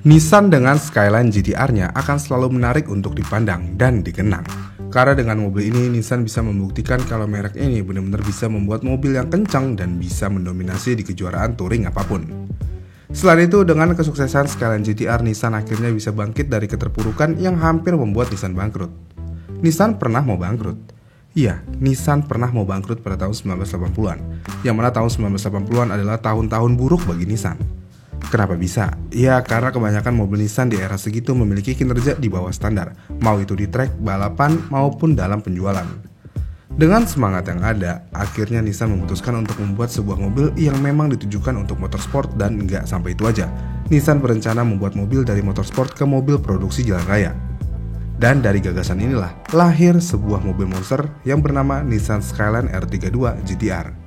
Nissan dengan Skyline GT-R-nya akan selalu menarik untuk dipandang dan dikenang. Karena dengan mobil ini, Nissan bisa membuktikan kalau merek ini benar-benar bisa membuat mobil yang kencang dan bisa mendominasi di kejuaraan touring apapun. Selain itu, dengan kesuksesan Skyline GT-R, Nissan akhirnya bisa bangkit dari keterpurukan yang hampir membuat Nissan bangkrut. Nissan pernah mau bangkrut. Iya, Nissan pernah mau bangkrut pada tahun 1980-an, yang mana tahun 1980-an adalah tahun-tahun buruk bagi Nissan. Kenapa bisa? Ya karena kebanyakan mobil Nissan di era segitu memiliki kinerja di bawah standar, mau itu di trek, balapan, maupun dalam penjualan. Dengan semangat yang ada, akhirnya Nissan memutuskan untuk membuat sebuah mobil yang memang ditujukan untuk motorsport dan nggak sampai itu aja. Nissan berencana membuat mobil dari motorsport ke mobil produksi jalan raya. Dan dari gagasan inilah lahir sebuah mobil monster yang bernama Nissan Skyline R32 GT-R.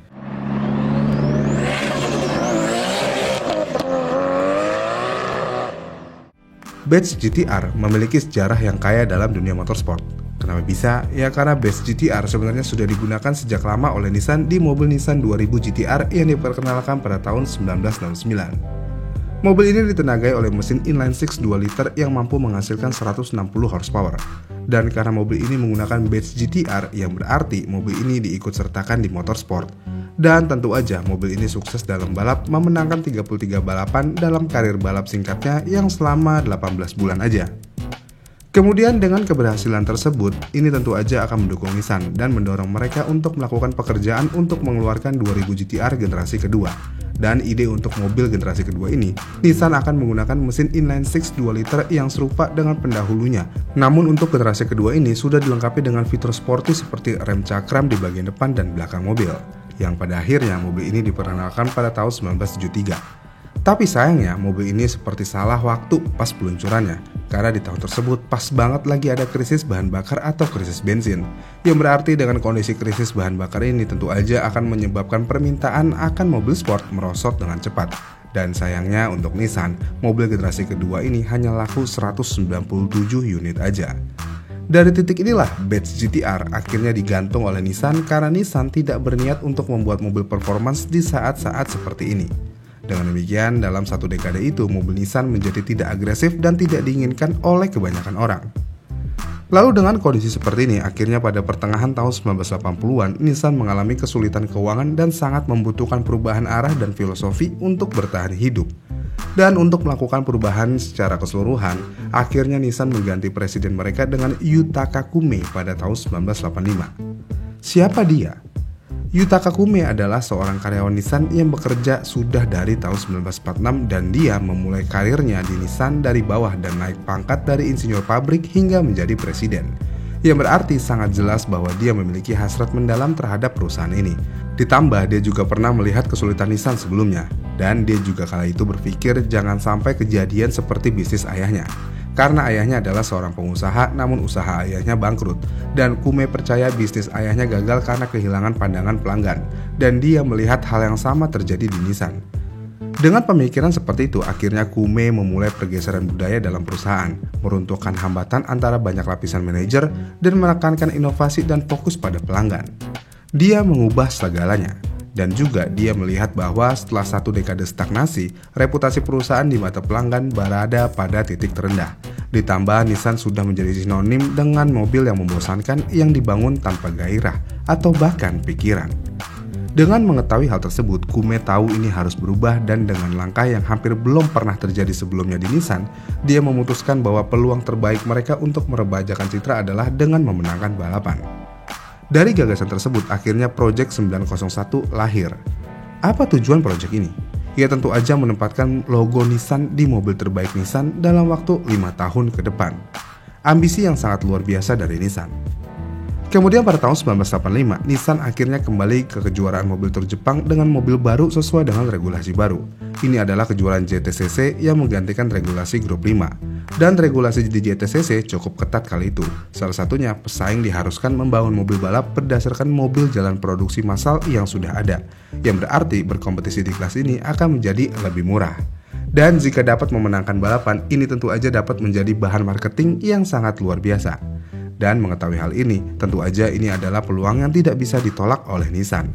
Badge GT-R memiliki sejarah yang kaya dalam dunia motorsport. Kenapa bisa? Ya karena Badge GT-R sebenarnya sudah digunakan sejak lama oleh Nissan di mobil Nissan 2000 GT-R yang diperkenalkan pada tahun 1969. Mobil ini ditenagai oleh mesin inline 6 2 liter yang mampu menghasilkan 160 horsepower. Dan karena mobil ini menggunakan badge GT-R yang berarti mobil ini diikutsertakan di motorsport. Dan tentu aja mobil ini sukses dalam balap, memenangkan 33 balapan dalam karir balap singkatnya yang selama 18 bulan aja. Kemudian dengan keberhasilan tersebut, ini tentu aja akan mendukung Nissan dan mendorong mereka untuk melakukan pekerjaan untuk mengeluarkan 2000 GT-R generasi kedua. Dan ide untuk mobil generasi kedua ini, Nissan akan menggunakan mesin inline 6 2 liter yang serupa dengan pendahulunya. Namun untuk generasi kedua ini sudah dilengkapi dengan fitur sporty seperti rem cakram di bagian depan dan belakang mobil, yang pada akhirnya mobil ini diperkenalkan pada tahun 1973. Tapi sayangnya mobil ini seperti salah waktu pas peluncurannya, karena di tahun tersebut pas banget lagi ada krisis bahan bakar atau krisis bensin, yang berarti dengan kondisi krisis bahan bakar ini tentu aja akan menyebabkan permintaan akan mobil sport merosot dengan cepat. Dan sayangnya untuk Nissan, mobil generasi kedua ini hanya laku 197 unit aja. Dari titik inilah badge GT-R akhirnya digantung oleh Nissan karena Nissan tidak berniat untuk membuat mobil performance di saat-saat seperti ini. Dengan demikian, dalam satu dekade itu, mobil Nissan menjadi tidak agresif dan tidak diinginkan oleh kebanyakan orang. Lalu dengan kondisi seperti ini, akhirnya pada pertengahan tahun 1980-an, Nissan mengalami kesulitan keuangan dan sangat membutuhkan perubahan arah dan filosofi untuk bertahan hidup. Dan untuk melakukan perubahan secara keseluruhan, akhirnya Nissan mengganti presiden mereka dengan Yutaka Kume pada tahun 1985. Siapa dia? Yutaka Kume adalah seorang karyawan Nissan yang bekerja sudah dari tahun 1946 dan dia memulai karirnya di Nissan dari bawah dan naik pangkat dari insinyur pabrik hingga menjadi presiden. Yang berarti sangat jelas bahwa dia memiliki hasrat mendalam terhadap perusahaan ini. Ditambah dia juga pernah melihat kesulitan Nissan sebelumnya dan dia juga kala itu berpikir jangan sampai kejadian seperti bisnis ayahnya. Karena ayahnya adalah seorang pengusaha, namun usaha ayahnya bangkrut. Dan Kume percaya bisnis ayahnya gagal karena kehilangan pandangan pelanggan. Dan dia melihat hal yang sama terjadi di Nissan. Dengan pemikiran seperti itu, akhirnya Kume memulai pergeseran budaya dalam perusahaan, meruntuhkan hambatan antara banyak lapisan manajer, dan menekankan inovasi dan fokus pada pelanggan. Dia mengubah segalanya. Dan juga dia melihat bahwa setelah satu dekade stagnasi, reputasi perusahaan di mata pelanggan berada pada titik terendah. Ditambah Nissan sudah menjadi sinonim dengan mobil yang membosankan yang dibangun tanpa gairah atau bahkan pikiran. Dengan mengetahui hal tersebut, Kume tahu ini harus berubah dan dengan langkah yang hampir belum pernah terjadi sebelumnya di Nissan, dia memutuskan bahwa peluang terbaik mereka untuk merebajakan citra adalah dengan memenangkan balapan. Dari gagasan tersebut, akhirnya Project 901 lahir. Apa tujuan proyek ini? Ya tentu aja menempatkan logo Nissan di mobil terbaik Nissan dalam waktu 5 tahun ke depan. Ambisi yang sangat luar biasa dari Nissan. Kemudian pada tahun 1985, Nissan akhirnya kembali ke kejuaraan mobil Tour Jepang dengan mobil baru sesuai dengan regulasi baru. Ini adalah kejuaraan JTCC yang menggantikan regulasi Grup 5. Dan regulasi di JTCC cukup ketat kali itu. Salah satunya, pesaing diharuskan membangun mobil balap berdasarkan mobil jalan produksi massal yang sudah ada. Yang berarti berkompetisi di kelas ini akan menjadi lebih murah. Dan jika dapat memenangkan balapan, ini tentu aja dapat menjadi bahan marketing yang sangat luar biasa. Dan mengetahui hal ini, tentu aja ini adalah peluang yang tidak bisa ditolak oleh Nissan.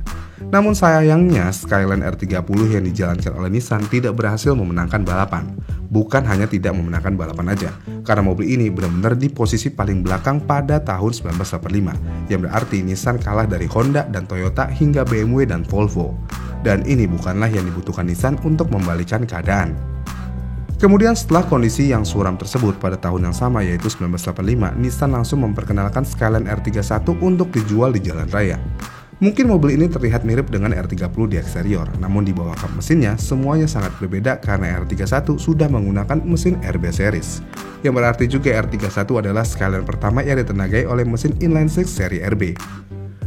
Namun sayangnya Skyline R30 yang dijalankan oleh Nissan tidak berhasil memenangkan balapan. Bukan hanya tidak memenangkan balapan aja, karena mobil ini benar-benar di posisi paling belakang pada tahun 1985, yang berarti Nissan kalah dari Honda dan Toyota hingga BMW dan Volvo. Dan ini bukanlah yang dibutuhkan Nissan untuk membalikan keadaan. Kemudian setelah kondisi yang suram tersebut pada tahun yang sama yaitu 1985, Nissan langsung memperkenalkan Skyline R31 untuk dijual di jalan raya. Mungkin mobil ini terlihat mirip dengan R30 di eksterior, namun di bawah kap mesinnya semuanya sangat berbeda karena R31 sudah menggunakan mesin RB series. Yang berarti juga R31 adalah Skyline pertama yang ditenagai oleh mesin inline-6 seri RB.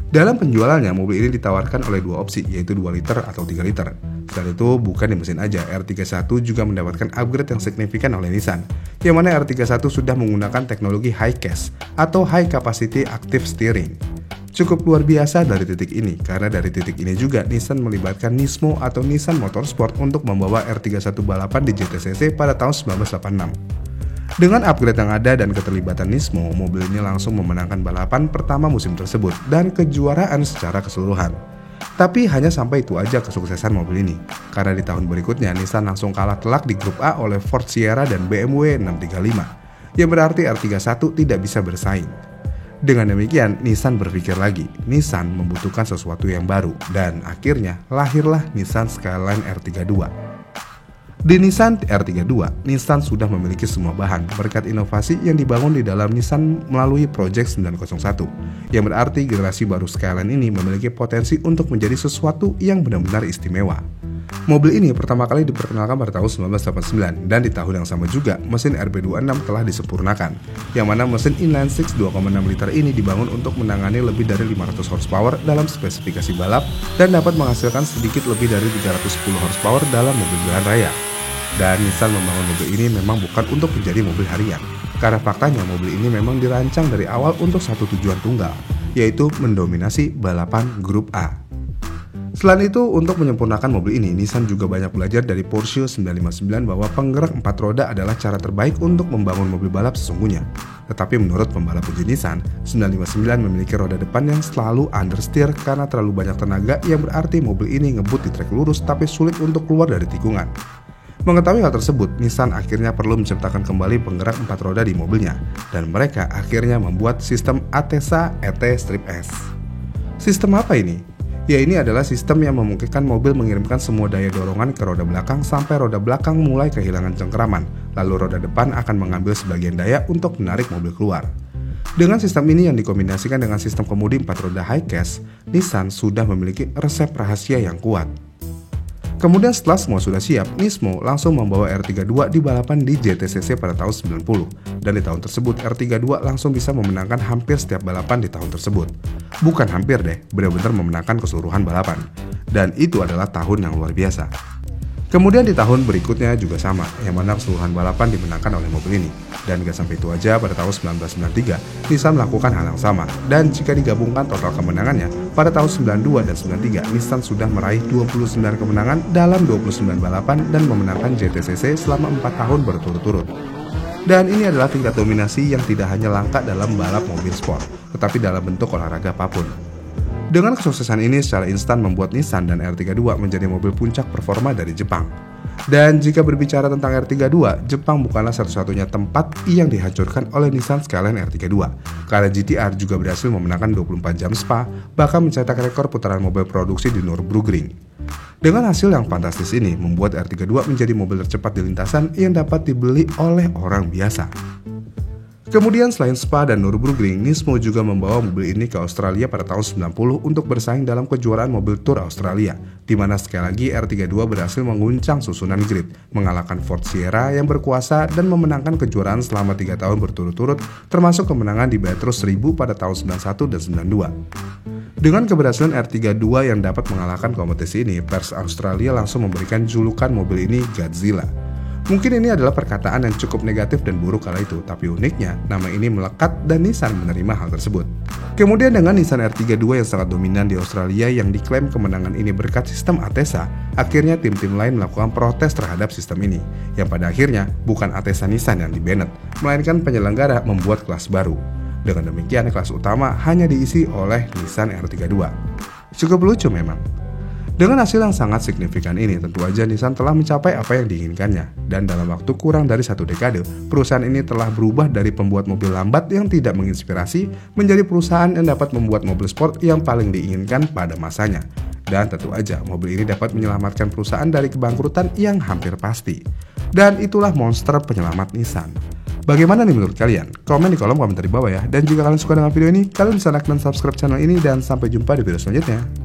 Dalam penjualannya, mobil ini ditawarkan oleh dua opsi, yaitu 2 liter atau 3 liter. Selain itu, bukan di mesin aja, R31 juga mendapatkan upgrade yang signifikan oleh Nissan, yang mana R31 sudah menggunakan teknologi high CAS atau High Capacity Active Steering. Cukup luar biasa dari titik ini, karena dari titik ini juga Nissan melibatkan Nismo atau Nissan Motorsport untuk membawa R31 balapan di JTCC pada tahun 1986. Dengan upgrade yang ada dan keterlibatan Nismo, mobil ini langsung memenangkan balapan pertama musim tersebut dan kejuaraan secara keseluruhan. Tapi hanya sampai itu aja kesuksesan mobil ini, karena di tahun berikutnya Nissan langsung kalah telak di grup A oleh Ford Sierra dan BMW 635, yang berarti R31 tidak bisa bersaing. Dengan demikian, Nissan berpikir lagi, Nissan membutuhkan sesuatu yang baru, dan akhirnya lahirlah Nissan Skyline R32. Di Nissan R32, Nissan sudah memiliki semua bahan berkat inovasi yang dibangun di dalam Nissan melalui Project 901, yang berarti generasi baru Skyline ini memiliki potensi untuk menjadi sesuatu yang benar-benar istimewa. Mobil ini pertama kali diperkenalkan pada tahun 1989 dan di tahun yang sama juga mesin RB26 telah disempurnakan, yang mana mesin inline-6 2,6 liter ini dibangun untuk menangani lebih dari 500 horsepower dalam spesifikasi balap dan dapat menghasilkan sedikit lebih dari 310 horsepower dalam mobil jalan raya. Dan Nissan membangun mobil ini memang bukan untuk menjadi mobil harian, karena faktanya mobil ini memang dirancang dari awal untuk satu tujuan tunggal, yaitu mendominasi balapan grup A. Selain itu, untuk menyempurnakan mobil ini, Nissan juga banyak belajar dari Porsche 959 bahwa penggerak 4 roda adalah cara terbaik untuk membangun mobil balap sesungguhnya. Tetapi menurut pembalap uji Nissan, 959 memiliki roda depan yang selalu understeer karena terlalu banyak tenaga, yang berarti mobil ini ngebut di trek lurus tapi sulit untuk keluar dari tikungan. Mengetahui hal tersebut, Nissan akhirnya perlu menciptakan kembali penggerak 4 roda di mobilnya, dan mereka akhirnya membuat sistem Atesa ET Strip S. Sistem apa ini? Ya, ini adalah sistem yang memungkinkan mobil mengirimkan semua daya dorongan ke roda belakang sampai roda belakang mulai kehilangan cengkeraman, lalu roda depan akan mengambil sebagian daya untuk menarik mobil keluar. Dengan sistem ini yang dikombinasikan dengan sistem kemudi 4 roda high CAS, Nissan sudah memiliki resep rahasia yang kuat. Kemudian setelah semua sudah siap, Nismo langsung membawa R32 di balapan di JTCC pada tahun 90. Dan di tahun tersebut R32 langsung bisa memenangkan hampir setiap balapan di tahun tersebut. Bukan hampir deh, benar-benar memenangkan keseluruhan balapan. Dan itu adalah tahun yang luar biasa. Kemudian di tahun berikutnya juga sama, yang mana keseluruhan balapan dimenangkan oleh mobil ini. Dan gak sampai itu aja, pada tahun 1993, Nissan melakukan hal yang sama. Dan jika digabungkan total kemenangannya, pada tahun 92 dan 93, Nissan sudah meraih 29 kemenangan dalam 29 balapan dan memenangkan JTCC selama 4 tahun berturut-turut. Dan ini adalah tingkat dominasi yang tidak hanya langka dalam balap mobil sport, tetapi dalam bentuk olahraga apapun. Dengan kesuksesan ini secara instan membuat Nissan dan R32 menjadi mobil puncak performa dari Jepang. Dan jika berbicara tentang R32, Jepang bukanlah satu-satunya tempat yang dihancurkan oleh Nissan Skyline R32, karena GT-R juga berhasil memenangkan 24 jam Spa, bahkan mencetak rekor putaran mobil produksi di Nürburgring. Dengan hasil yang fantastis ini, membuat R32 menjadi mobil tercepat di lintasan yang dapat dibeli oleh orang biasa. Kemudian selain Spa dan Nürburgring, Nismo juga membawa mobil ini ke Australia pada tahun 90 untuk bersaing dalam kejuaraan mobil Tour Australia, di mana sekali lagi R32 berhasil mengguncang susunan grid, mengalahkan Ford Sierra yang berkuasa dan memenangkan kejuaraan selama 3 tahun berturut-turut, termasuk kemenangan di Bathurst 1000 pada tahun 91 dan 92. Dengan keberhasilan R32 yang dapat mengalahkan kompetisi ini, pers Australia langsung memberikan julukan mobil ini Godzilla. Mungkin ini adalah perkataan yang cukup negatif dan buruk kala itu, tapi uniknya, nama ini melekat dan Nissan menerima hal tersebut. Kemudian dengan Nissan R32 yang sangat dominan di Australia yang diklaim kemenangan ini berkat sistem Atesa, akhirnya tim-tim lain melakukan protes terhadap sistem ini, yang pada akhirnya bukan Atesa Nissan yang di-banned, melainkan penyelenggara membuat kelas baru. Dengan demikian, kelas utama hanya diisi oleh Nissan R32. Cukup lucu memang. Dengan hasil yang sangat signifikan ini, tentu aja Nissan telah mencapai apa yang diinginkannya. Dan dalam waktu kurang dari 1 dekade, perusahaan ini telah berubah dari pembuat mobil lambat yang tidak menginspirasi menjadi perusahaan yang dapat membuat mobil sport yang paling diinginkan pada masanya. Dan tentu aja mobil ini dapat menyelamatkan perusahaan dari kebangkrutan yang hampir pasti. Dan itulah monster penyelamat Nissan. Bagaimana nih menurut kalian? Komen di kolom komentar di bawah ya. Dan jika kalian suka dengan video ini, kalian bisa like dan subscribe channel ini. Dan sampai jumpa di video selanjutnya.